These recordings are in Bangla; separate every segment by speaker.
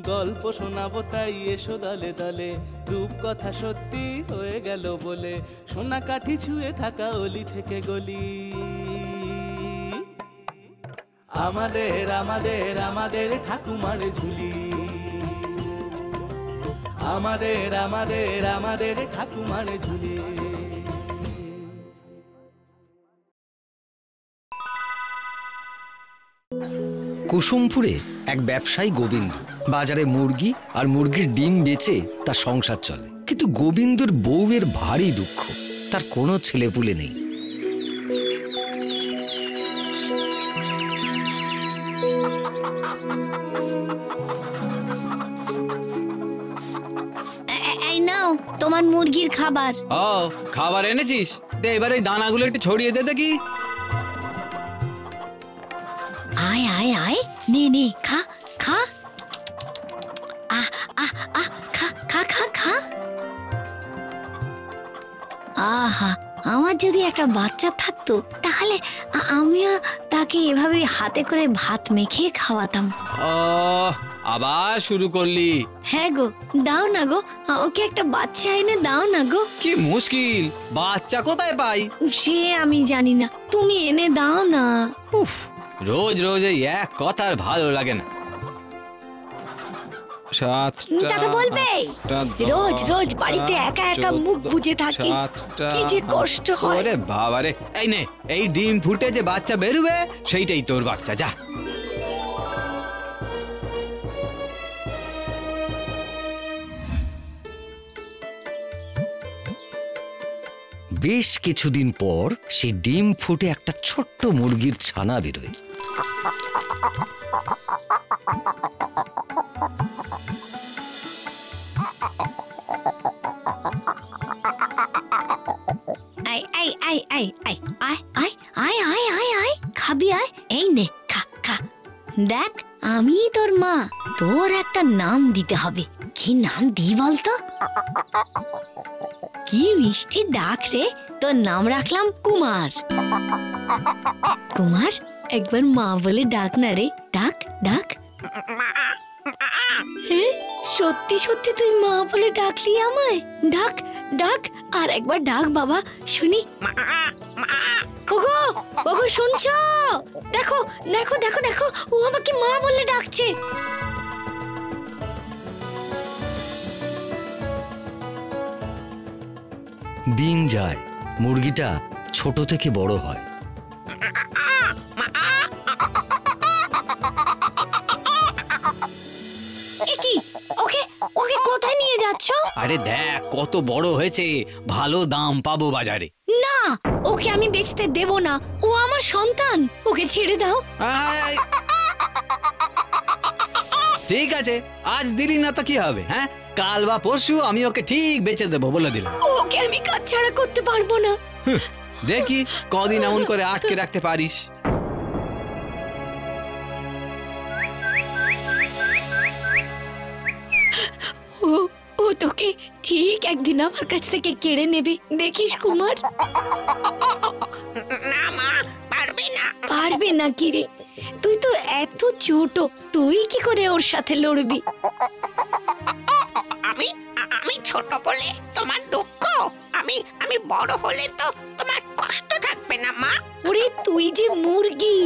Speaker 1: গল্প শোনাবো তাই এসো দলে দলে, রূপকথা সত্যি হয়ে গেল বলে, সোনা কাঠি ছুঁয়ে থাকা অলি থেকে গলি। আমাদের আমাদের আমাদের ঠাকুমার ঝুলি, আমাদের আমাদের আমাদের ঠাকুমার ঝুলি।
Speaker 2: কুসুমপুরে এক ব্যবসায়ী গোবিন্দ বাজারে মুরগি আর মুরগির ডিম বেচে তার সংসার চলে। কিন্তু গোবিন্দর বউয়ের ভারী দুঃখ, তার কোনো ছেলেপুলে নেই।
Speaker 3: এই নাও তোমার মুরগির খাবার।
Speaker 4: ও খাবার এনেছিস? দে এবার এই দানাগুলো একটু ছড়িয়ে দে দেখি।
Speaker 3: আয় আয় আয়, নে নে খা খা, আহ আহ আহ, খা খা খা খা। আহা, আমার যদি একটা বাচ্চা থাকতো তাহলে আমিও তাকে এভাবে হাতে করে ভাত মেখে খাওয়াতাম।
Speaker 4: ও আবার শুরু করলি?
Speaker 3: হ্যাঁ গো, দাও না গো, ওকে একটা বাচ্চা এনে দাও না গো।
Speaker 4: কি মুশকিল, বাচ্চা কোথায় পাই?
Speaker 3: সে আমি জানি না, তুমি এনে দাও না।
Speaker 4: উফ, রোজ রোজ এই এক কথা আর ভালো লাগে না।
Speaker 3: দাদা বলবে রোজ রোজ বাড়িতে একা একা মুখ বুজে থাকে, কি যে কষ্ট হয়।
Speaker 4: ওরে বাবা রে, এই নে এই ডিম ফুটে যে বাচ্চা বেরোবে সেইটাই তোর বাচ্চা, যা।
Speaker 2: বেশ কিছুদিন পর সে ডিম ফুটে একটা ছোট্ট মুরগির ছানা বেরোয়।
Speaker 3: খাবি আয়, এই নে খা খা। দেখ আমি তোর মা, তোর একটা নাম দিতে হবে। কি নাম দিই বলতো? কি মিষ্টি ডাক রে, তোর নাম রাখলাম কুমার। কুমার, একবার মা বলে ডাক না রে, ডাক ডাক। সত্যি সত্যি তুই মা বলে ডাকলি আমায়? ডাক ডাক, আর একবার ডাক বাবা শুনি। ওগো ওগো, শুনছো? দেখো দেখো দেখো দেখো, ও আমাকে মা বলে ডাকছে।
Speaker 2: দিন যায়, মুরগিটা ছোট থেকে বড় হয়।
Speaker 3: ওকে ওকে কোথায় নিয়ে যাচ্ছ?
Speaker 4: আরে দেখ কত বড় হয়েছে, ভালো দাম পাবো বাজারে।
Speaker 3: না, ওকে আমি বেচতে দেব না, ও আমার সন্তান, ওকে ছেড়ে দাও।
Speaker 4: ঠিক আছে, আজ দিলি না তো কি হবে, হ্যাঁ কাল বা পরশু আমি ওকে ঠিক বেচে দেবো, বলে দিলাম।
Speaker 3: ওকে আমি কাজ ছাড়া করতে পারবো না।
Speaker 4: দেখি কদিন এমন করে আটকে রাখতে পারিস।
Speaker 3: ও তোকে ঠিক একদিন আমার কাছ থেকে কেড়ে নেবে, দেখিস কুমার।
Speaker 5: না মা, পারবে না।
Speaker 3: পারবে না কি রে, তুই তো এত ছোট, তুই কি করে ওর সাথে লড়বি?
Speaker 5: আমি ছোট বলে তোমার দুঃখ, আমি বড় হলে তো তোমার কষ্ট থাকবে না মা।
Speaker 3: ওরে তুই যে মুরগি,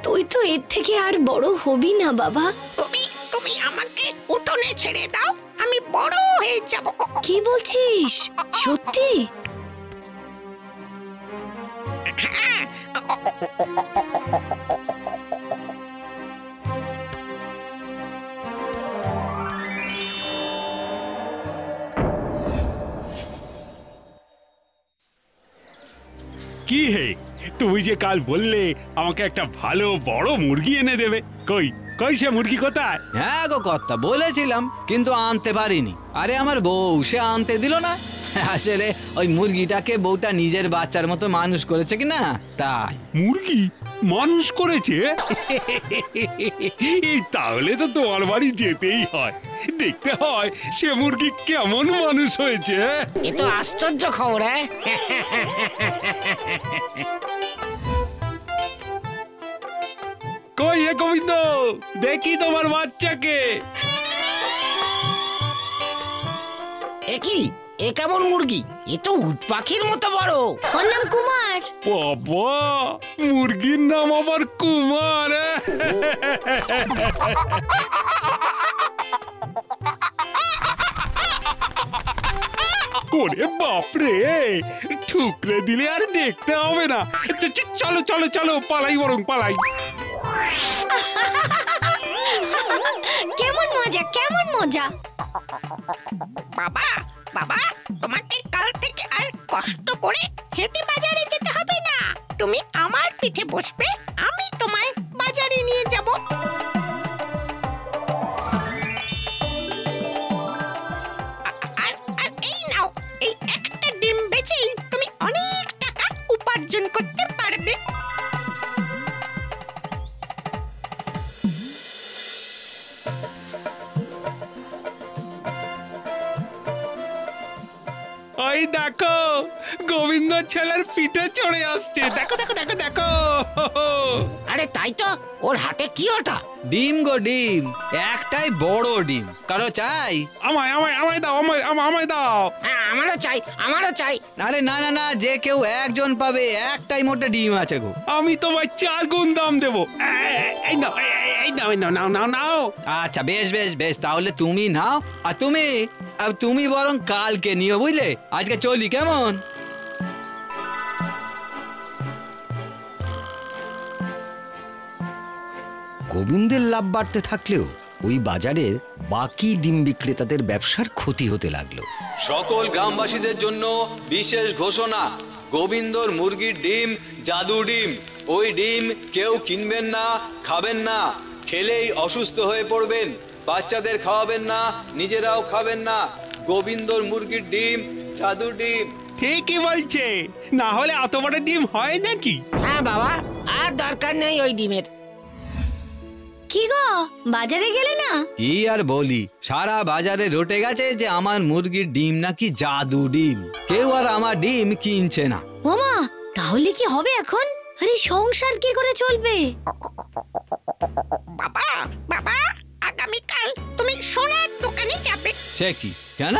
Speaker 3: তুই তো এর থেকে আর বড় হবি না বাবা।
Speaker 5: তুমি আমাকে উঠোনে ছেড়ে দাও, আমি বড় হয়ে যাব।
Speaker 3: কি বলছিস, সত্যি?
Speaker 6: কি হে, তুমি যে কাল বললে আমাকে একটা ভালো বড় মুরগি এনে দেবে, কই কই সে মুরগি কোথায়?
Speaker 4: হ্যাঁ গো কর্তা, বলেছিলাম কিন্তু আনতে পারিনি। আরে আমার বউ সে আনতে দিল না। আসলে ওই মুরগিটাকে বউটা নিজের বাচ্চার মতো মানুষ করেছে কিনা, তাই।
Speaker 6: মুরগি মানুষ করেছে? তাহলে তো তোমার বাড়ি যেতেই হয়, দেখতে হয় সে মুরগি কেমন মানুষ হয়েছে।
Speaker 5: এ তো আশ্চর্য খবর।
Speaker 6: কই হে গোবিন্দ, দেখি তোমার বাচ্চাকে।
Speaker 7: কি এ কেমন মুরগি? এ তো উট পাখির মতো বড়।
Speaker 3: ওর নাম কুমার।
Speaker 6: বাবা, মুরগির নাম আবার কুমার? ওরে বাপরে, ঠুকরে দিলে আর দেখতে হবে না। চলো চলো চলো, পালাই, বরং পালাই।
Speaker 3: কেমন মজা, কেমন মজা।
Speaker 5: বাবা বাবা, তোমাকে কাল থেকে আর কষ্ট করে হেঁটে বাজারে যেতে হবে না। তুমি আমার পিঠে বসবে, আমি তোমায় বাজারে নিয়ে যাব। আর আর এই নাও, এই একটা ডিম বেচেই তুমি অনেক টাকা উপার্জন করতে পারবে।
Speaker 6: ওই দেখো, গোবিন্দ ছেলের পিঠে চড়ে আসছে। দেখো দেখো দেখো দেখো।
Speaker 7: আরে তাই তো, ওর হাতে কি ওটা?
Speaker 4: ডিম গো ডিম, একটাই বড় ডিম। কারো চাই?
Speaker 6: আমায় আমায় আমায় দাও, আমায় দাও।
Speaker 7: হ্যাঁ, আমারও চাই, আমারও চাই।
Speaker 4: আরে না না না, যে কেউ একজন পাবে, একটাই মোটে ডিম আছে গো।
Speaker 6: আমি তোমায় 4 গুণ দাম দেবো। এই নাও, এই নাও, এই নাও, নাও নাও নাও।
Speaker 4: আচ্ছা বেশ বেশ বেশ, তাহলে তুমি নাও। আর তুমি বরং কালকে নিও, বুঝলে? আজকে চলি, কেমন?
Speaker 2: গোবিন্দের লাভ বাড়তে থাকলেও ওই বাজারের বাকি ডিম বিক্রেতাদের ব্যবসার ক্ষতি হতে লাগলো।
Speaker 4: সকল গ্রামবাসীদের জন্য বিশেষ ঘোষণা, গোবিন্দর মুরগির ডিম জাদু ডিম। ওই ডিম কেউ কিনবেন না, খাবেন না। খেলেই অসুস্থ হয়ে পড়বেন। বাচ্চাদের খাওয়াবেন না, নিজেরাও খাবেন না। গোবিন্দর মুরগির ডিম জাদু ডিম।
Speaker 6: ঠিকই বলছে, না হলে এত বড় ডিম হয় নাকি?
Speaker 7: হ্যাঁ বাবা, আর দরকার নেই ওই ডিমের।
Speaker 3: কি গো, বাজারে গেলে না?
Speaker 4: কি আর বলি, সারা বাজারে রটে গেছে যে আমার মুরগির ডিম নাকি জাদু ডিম। কেউ আর আমার ডিম কিনছে না।
Speaker 3: ওমা, তাহলে কি হবে এখন? আরে সংসার কি করে চলবে?
Speaker 5: বাবা বাবা, আগামীকাল তুমি সোনার দোকানে যাবে।
Speaker 4: সে কি, কেন?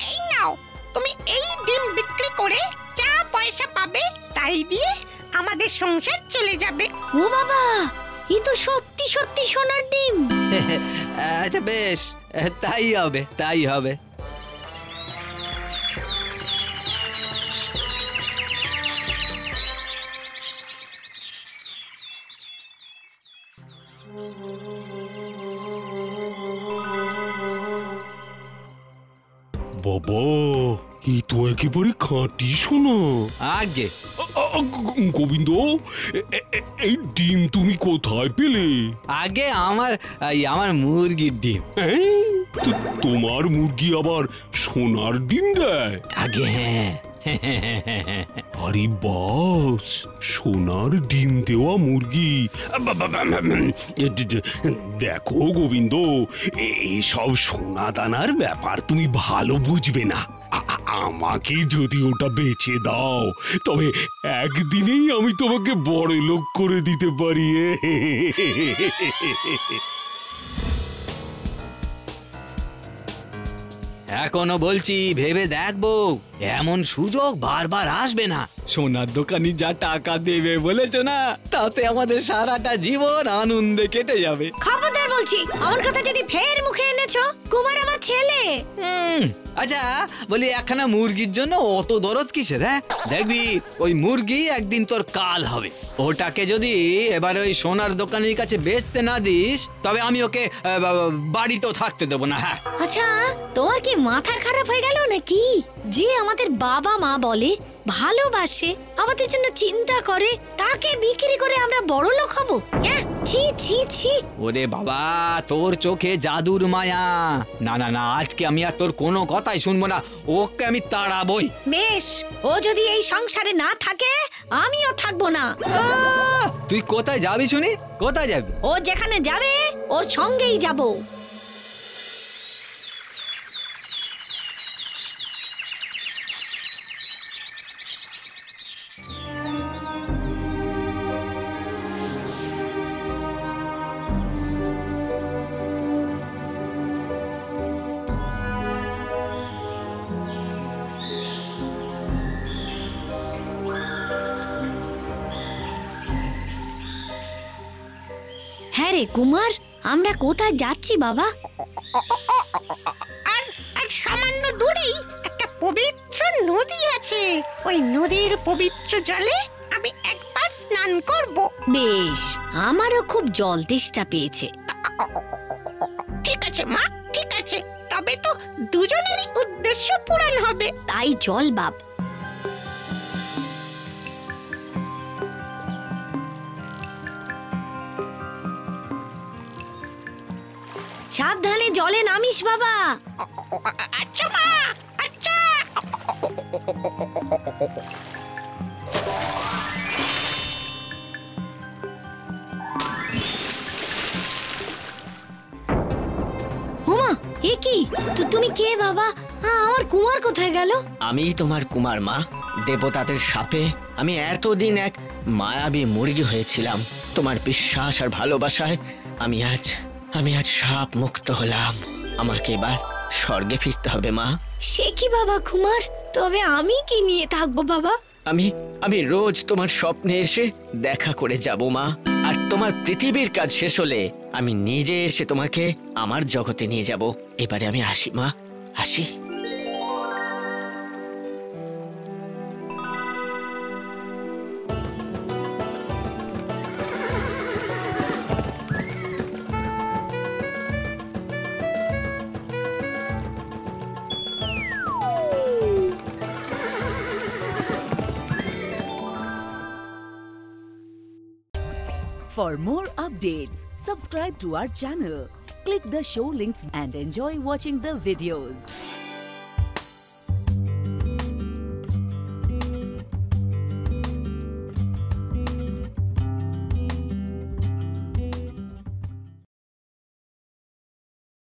Speaker 5: এই নাও, তুমি এই ডিম বিক্রি করে যা পয়সা পাবে তাই দিয়ে আমাদের সংসার চলে যাবে।
Speaker 3: ও বাবা, এই তো সত্যি সত্যি সোনার ডিম।
Speaker 4: আচ্ছা বেশ, তাই হবে, তাই হবে।
Speaker 6: বাবা, এই তো একেবারে খাঁটি সোনা।
Speaker 4: আগে
Speaker 6: গোবিন্দ, এই ডিম তুমি কোথায় পেলে?
Speaker 4: আগে আমার মুরগির ডিম।
Speaker 6: তোমার মুরগি আবার সোনার ডিম দেয়?
Speaker 4: আগে হ্যাঁ।
Speaker 6: আরে বাস, সোনার ডিম দেওয়া মুরগি। দেখো গোবিন্দ, এসব সোনা দানার ব্যাপার তুমি ভালো বুঝবে না। আমাকে যদি ওটা বেচে দাও, তবে একদিনেই আমি তোমাকে বড় লোক করে দিতে পারি।
Speaker 4: এখনো বলছি, ভেবে দেখবো, এমন সুযোগ বারবার আসবে না। সোনার দোকানি যা টাকা দেবে বলেছো না, তাতে আমাদের সারাটা জীবন আনন্দে কেটে যাবে।
Speaker 3: খবরদার বলছি, আমার কথা যদি ফের মুখে এনেছো, কুমার আমার ছেলে।
Speaker 4: আচ্ছা বলি, একখানা মুরগির জন্য অত দরদ কিসের? হ্যাঁ, দেখবি ওই মুরগি একদিন তোর কাল হবে। ওটাকে যদি এবার ওই সোনার দোকানের কাছে বেচতে না দিস, তবে আমি ওকে বাড়িতেও থাকতে দেবো না। হ্যাঁ।
Speaker 3: আচ্ছা, তোমার কি মাথা খারাপ হয়ে গেল নাকি? যে আমাদের বাবা মা বলে ভালোবাসে, আমাদের জন্য চিন্তা করে, তাকে বিক্রি করে আমরা বড় লোক হব? ছি ছি ছি।
Speaker 4: ওরে বাবা, তোর চোখে জাদুর মায়া। না না না, আজকে আমি আর তোর কোনো কথাই শুনবো না। ওকে আমি তাড়াবই।
Speaker 3: বেশ, ও যদি এই সংসারে না থাকে, আমিও থাকবো না।
Speaker 4: তুই কোথায় যাবি শুনি? কোথায় যাবি?
Speaker 3: ও যেখানে যাবে, ওর সঙ্গেই যাব। কুমার আমরা কোথায় যাচ্ছি বাবা?
Speaker 5: আর আর সামান্য দূরেই একটা পবিত্র নদী আছে। ওই নদীর পবিত্র জলে আমি একবার স্নান করব।
Speaker 3: বেশ, আমারও খুব জল তেষ্টা পেয়েছে।
Speaker 5: ঠিক আছে মা, ঠিক আছে, তবে তো দুজনেরই উদ্দেশ্য পূরণ হবে।
Speaker 3: তাই চল বাপ। সাবধানে জলে নামিস বাবা।
Speaker 5: আচ্ছা মা, আচ্ছা।
Speaker 3: হুমা, এ কি? তুমি কে বাবা? আমার কুমার কোথায় গেল?
Speaker 7: আমি তোমার কুমার মা। দেবতাদের শাপে আমি এতদিন এক মায়াবী মুরগি হয়েছিলাম। তোমার বিশ্বাস আর ভালোবাসায় আমি আজ শাপ মুক্ত হলাম। আমাকে এবার স্বর্গে ফিরতে হবে মা।
Speaker 3: সে কি বাবা কুমার, তবে আমি কি নিয়ে থাকবো বাবা?
Speaker 7: আমি রোজ তোমার স্বপ্নে এসে দেখা করে যাব মা। আর তোমার পৃথিবীর কাজ শেষ হলে আমি নিজে এসে তোমাকে আমার জগতে নিয়ে যাব। এবারে আমি আসি মা, আসি।
Speaker 8: For more updates, subscribe to our channel, click the show links and enjoy watching the videos.